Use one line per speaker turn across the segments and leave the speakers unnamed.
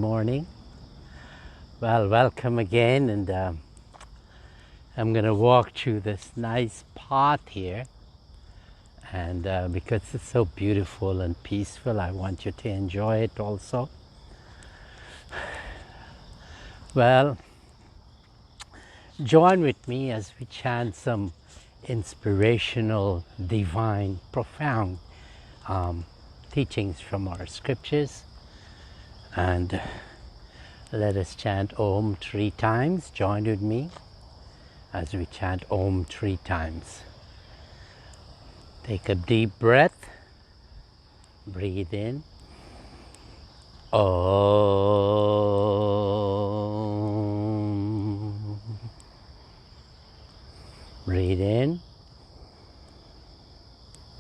morning. Well, welcome again, and I'm going to walk through this nice path here, and because it's so beautiful and peaceful, I want you to enjoy it also. Well, join with me as we chant some inspirational, divine, profound teachings from our scriptures, and let us chant Om 3 times. Join with me as we chant Om 3 times. Take a deep breath. Breathe in. Om. Breathe in.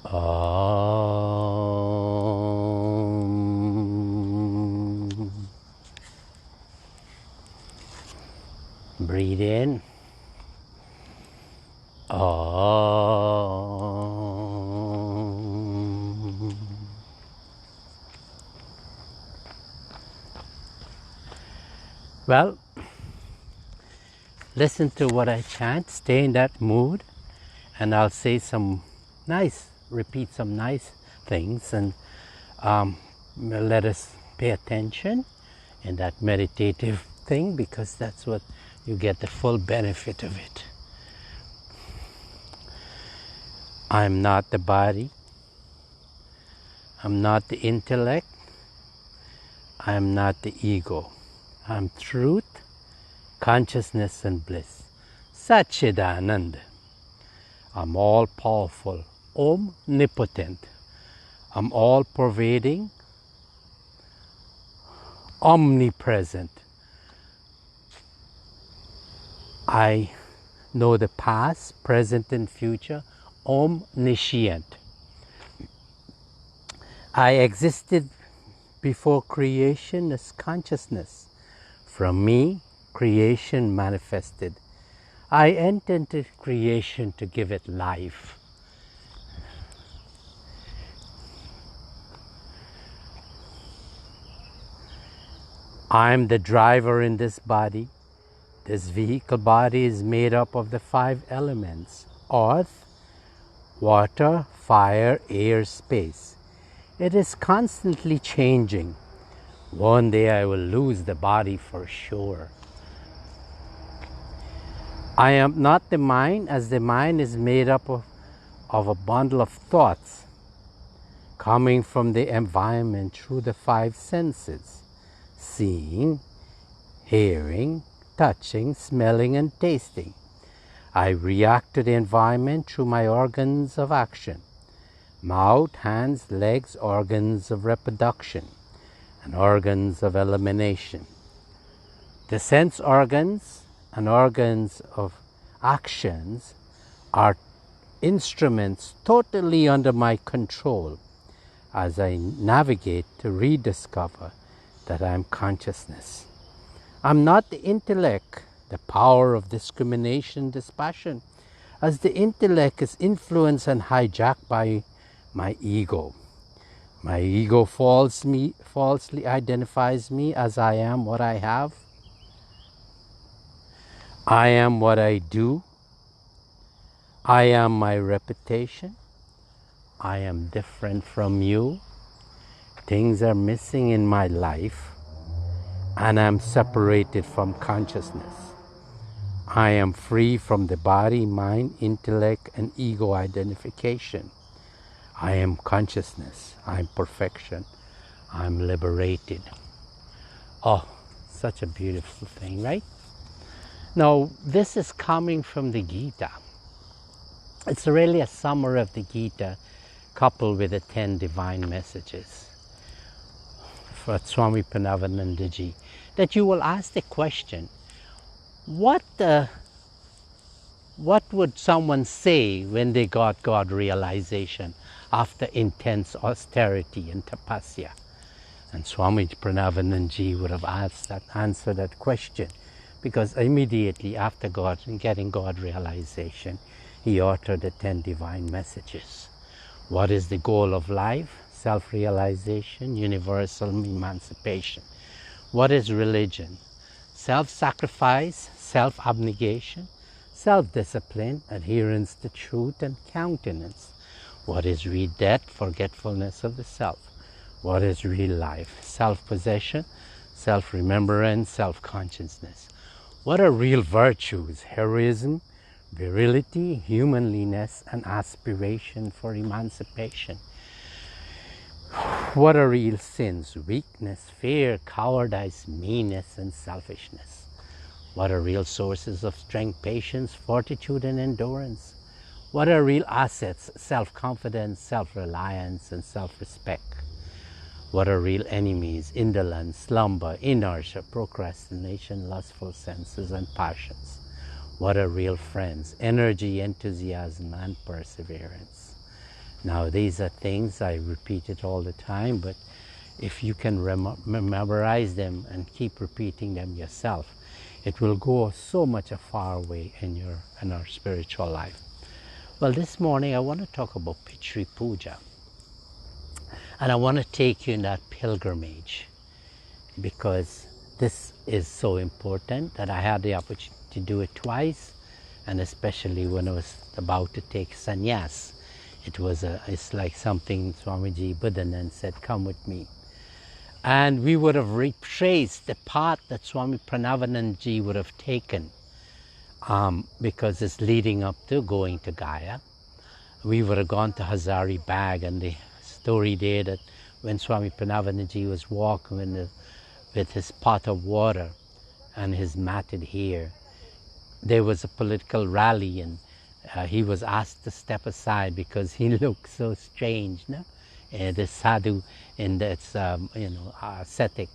Om. Breathe in. Om. Well, listen to what I chant, stay in that mood, and I'll say repeat some nice things, and let us pay attention in that meditative thing, because that's what you get the full benefit of it. I'm not the body. I'm not the intellect. I'm not the ego. I'm truth, consciousness, and bliss. Satchidanand. I'm all powerful, omnipotent. I'm all pervading, omnipresent. I know the past, present, and future, omniscient. I existed before creation as consciousness. From me, creation manifested. I entered into creation to give it life. I'm the driver in this body. This vehicle body is made up of the 5 elements: earth, water, fire, air, space. It is constantly changing. One day I will lose the body for sure. I am not the mind, as the mind is made up of a bundle of thoughts coming from the environment through the 5 senses: seeing, hearing, touching, smelling, and tasting. I react to the environment through my organs of action: mouth, hands, legs, organs of reproduction, and organs of elimination. The sense organs and organs of actions are instruments totally under my control as I navigate to rediscover that I am consciousness. I'm not the intellect, the power of discrimination, dispassion, as the intellect is influenced and hijacked by my ego. My ego falsely identifies me as I am what I have. I am what I do. I am my reputation. I am different from you. Things are missing in my life, and I'm separated from consciousness. I am free from the body, mind, intellect, and ego identification. I am consciousness. I'm perfection. I'm liberated. Oh, such a beautiful thing, right? Now, this is coming from the Gita. It's really a summary of the Gita coupled with the 10 divine messages for Swami Parameshananda ji. That you will ask the question, what would someone say when they got God realization after intense austerity and tapasya? And Swami Parameshananda ji would have answered that question, because immediately after getting God realization, he uttered the 10 divine messages. What is the goal of life? Self-realization, universal emancipation. What is religion? Self-sacrifice, self-abnegation, self-discipline, adherence to truth, and countenance. What is real death? Forgetfulness of the self. What is real life? Self-possession, self-remembrance, self-consciousness. What are real virtues? Heroism, virility, humanliness, and aspiration for emancipation. What are real sins? Weakness, fear, cowardice, meanness, and selfishness. What are real sources of strength? Patience, fortitude, and endurance. What are real assets? Self-confidence, self-reliance, and self-respect. What are real enemies? Indolence, slumber, inertia, procrastination, lustful senses, and passions. What are real friends? Energy, enthusiasm, and perseverance. Now these are things I repeat it all the time, but if you can memorize them and keep repeating them yourself, it will go so much a far way in our spiritual life. Well, this morning I want to talk about Pitri Puja. And I want to take you in that pilgrimage because this is so important that I had the opportunity to do it twice, and especially when I was about to take sannyas. It's like something Swamiji Buddhanand said, come with me. And we would have retraced the path that Swami Parameshananda would have taken because it's leading up to going to Gaya. We would have gone to Hazari Bag, and the story there that when Swami Parameshananda was walking with his pot of water and his matted hair, there was a political rally, and he was asked to step aside because he looked so strange, no? The sadhu in that ascetic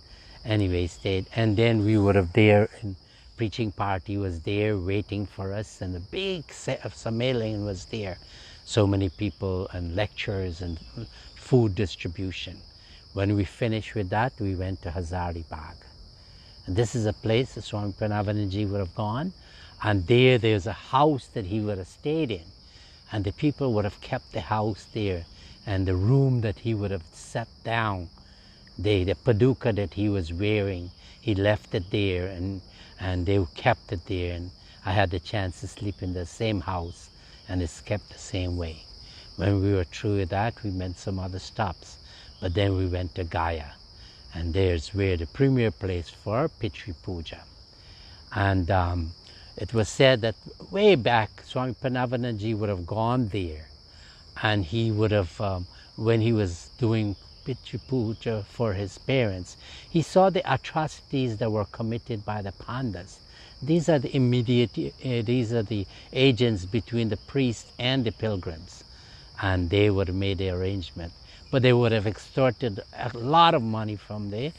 anyway state. And then we would have there, and preaching party was there waiting for us, and a big set of sammelan was there. So many people and lectures and food distribution. When we finished with that, we went to Hazari Bagh. And this is a place that Swami Parameshananda would have gone, and there's a house that he would have stayed in, and the people would have kept the house there, and the room that he would have sat down, the paduka that he was wearing, he left it there, and they kept it there, and I had the chance to sleep in the same house, and it's kept the same way. When we were through with that, we made some other stops, but then we went to Gaya, and there's where the premier place for Pitri Puja. And it was said that way back, Swami Parameshananda would have gone there, and he would have, when he was doing Pitri Puja for his parents, he saw the atrocities that were committed by the pandas. These are the agents between the priest and the pilgrims, and they would have made the arrangement, but they would have extorted a lot of money from the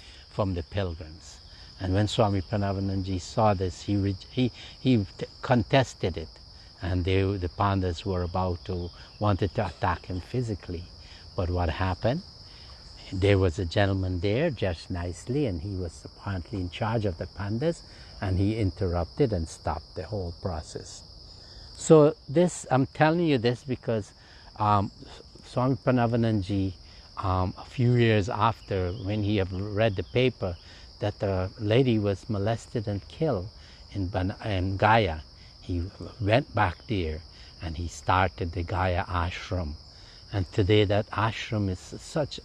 pilgrims. And when Swami Parameshananda saw this, he contested it, and the pandas were wanted to attack him physically. But what happened? There was a gentleman there, dressed nicely, and he was apparently in charge of the pandas, and he interrupted and stopped the whole process. So this, I'm telling you this because Swami Parameshananda, a few years after, when he had read the paper that the lady was molested and killed in Gaya, he went back there and he started the Gaya ashram. And today that ashram is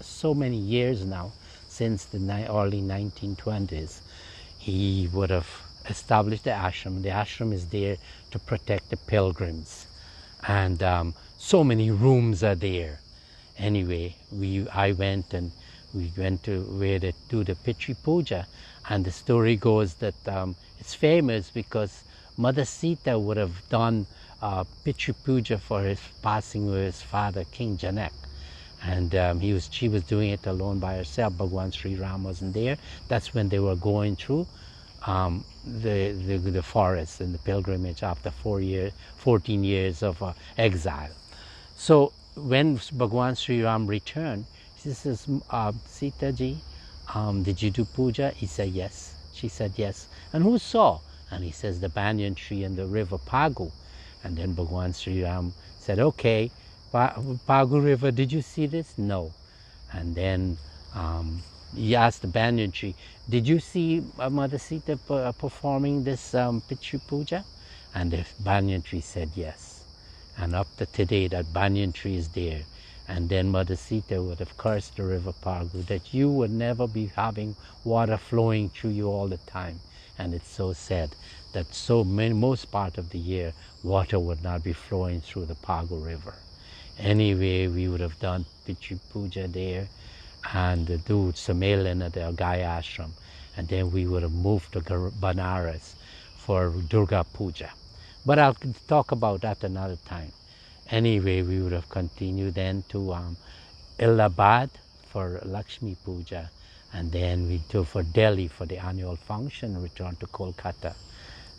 so many years now, since the early 1920s. He would have established the ashram. The ashram is there to protect the pilgrims, and so many rooms are there. Anyway, I went, and we went to where they do the Pitri Puja, and the story goes that it's famous because Mother Sita would have done Pitri Puja for his passing with his father, King Janak. And she was doing it alone by herself. Bhagwan Sri Ram wasn't there. That's when they were going through the forest and the pilgrimage after 14 years of exile. So when Bhagwan Sri Ram returned, she says, Sita ji, did you do puja? He said, yes. She said, yes. And who saw? And he says, the banyan tree and the river Pagu. And then Bhagwan Sri Ram said, okay, Pagu River, did you see this? No. And then He asked the banyan tree, did you see Mother Sita performing this Pitri Puja? And the banyan tree said yes. And up to today, that banyan tree is there. And then Mother Sita would have cursed the river Pargu that you would never be having water flowing through you all the time. And it's so sad that most part of the year, water would not be flowing through the Pargu river. Anyway, we would have done Pitri Puja there and do Sammelan at the Gaya Ashram. And then we would have moved to Banaras for Durga Puja. But I'll talk about that another time. Anyway, we would have continued then to Allahabad for Lakshmi Puja. And then we do for Delhi for the annual function, return to Kolkata.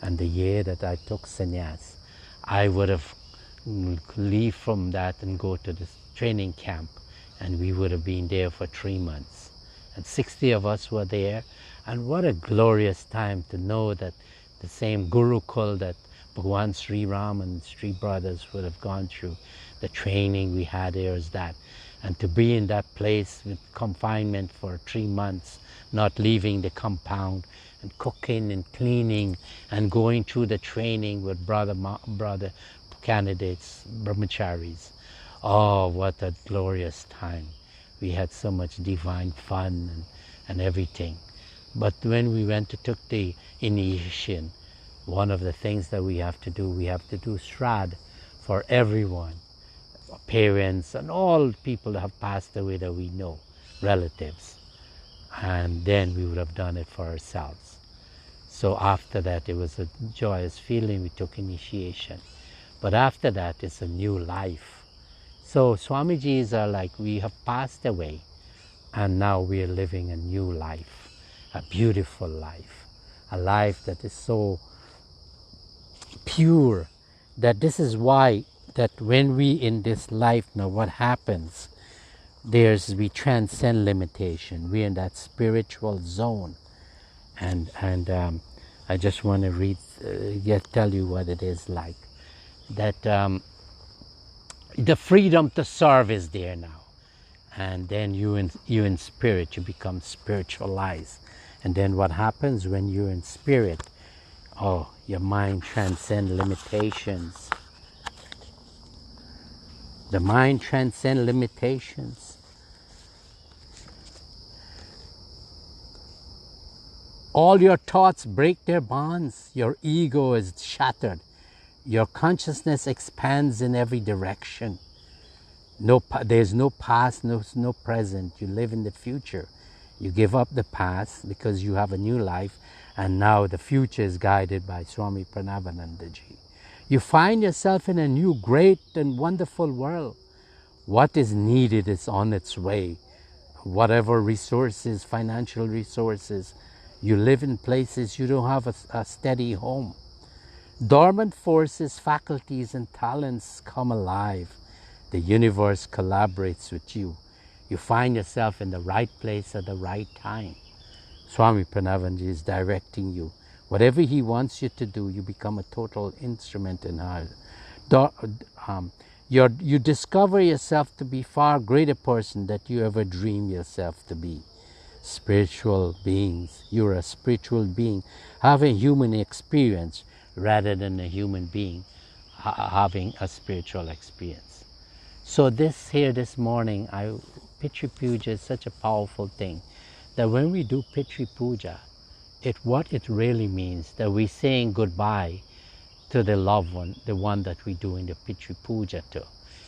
And the year that I took sannyas, I would have leave from that and go to this training camp. And we would have been there for 3 months. And 60 of us were there. And what a glorious time to know that the same Gurukul that Bhagwan Sri Ram and Sri Brothers would have gone through, the training we had there is that. And to be in that place with confinement for 3 months, not leaving the compound, and cooking and cleaning and going through the training with brother candidates, brahmacharis. Oh, what a glorious time. We had so much divine fun and everything. But when we went to took the initiation, one of the things that we have to do Shraddha for everyone, parents and all people that have passed away that we know, relatives. And then we would have done it for ourselves. So after that, it was a joyous feeling. We took initiation. But after that, it's a new life. So Swamijis are like, we have passed away, and now we are living a new life, a beautiful life, a life that is so pure, that this is why that when we in this life, now what happens, we transcend limitation. We're in that spiritual zone. And I just want to tell you what it is like. That the freedom to serve is there now. And then you in spirit, you become spiritualized. And then what happens when you're in spirit? Oh, your mind transcends limitations. The mind transcends limitations. All your thoughts break their bonds. Your ego is shattered. Your consciousness expands in every direction. There's no past, no present. You live in the future. You give up the past because you have a new life, and now the future is guided by Swami Parameshananda ji. You find yourself in a new great and wonderful world. What is needed is on its way. Whatever resources, financial resources, you live in places you don't have a steady home. Dormant forces, faculties, and talents come alive. The universe collaborates with you. You find yourself in the right place at the right time. Swami Parameshananda is directing you. Whatever he wants you to do, you become a total instrument in her. You discover yourself to be far greater person than you ever dream yourself to be. Spiritual beings. You're a spiritual being having human experience rather than a human being having a spiritual experience. So this morning, Pitri Puja is such a powerful thing that when we do Pitri Puja, what it really means that we're saying goodbye to the loved one, the one that we're doing the Pitri Puja to.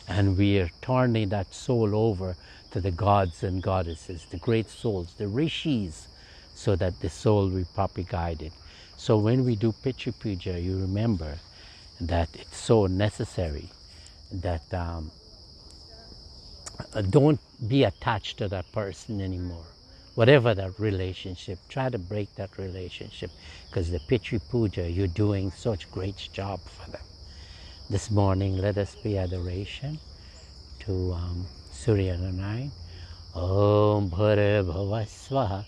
And we are turning that soul over to the gods and goddesses, the great souls, the rishis, so that the soul will be properly guided. So when we do Pitri Puja, you remember that it's so necessary that don't be attached to that person anymore. Whatever that relationship, try to break that relationship, because the Pitri Puja, you're doing such great job for them. This morning, let us pay adoration to Surya Narayan. Om Bhara Bhava Swaha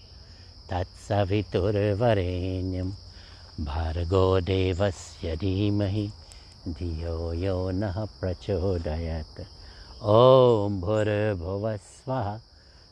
Tat Savitur Varenyam Bhargo Devasya Dhimahi Dhiyo Yo Nah Prachodayat. Om Bhara Bhava Swaha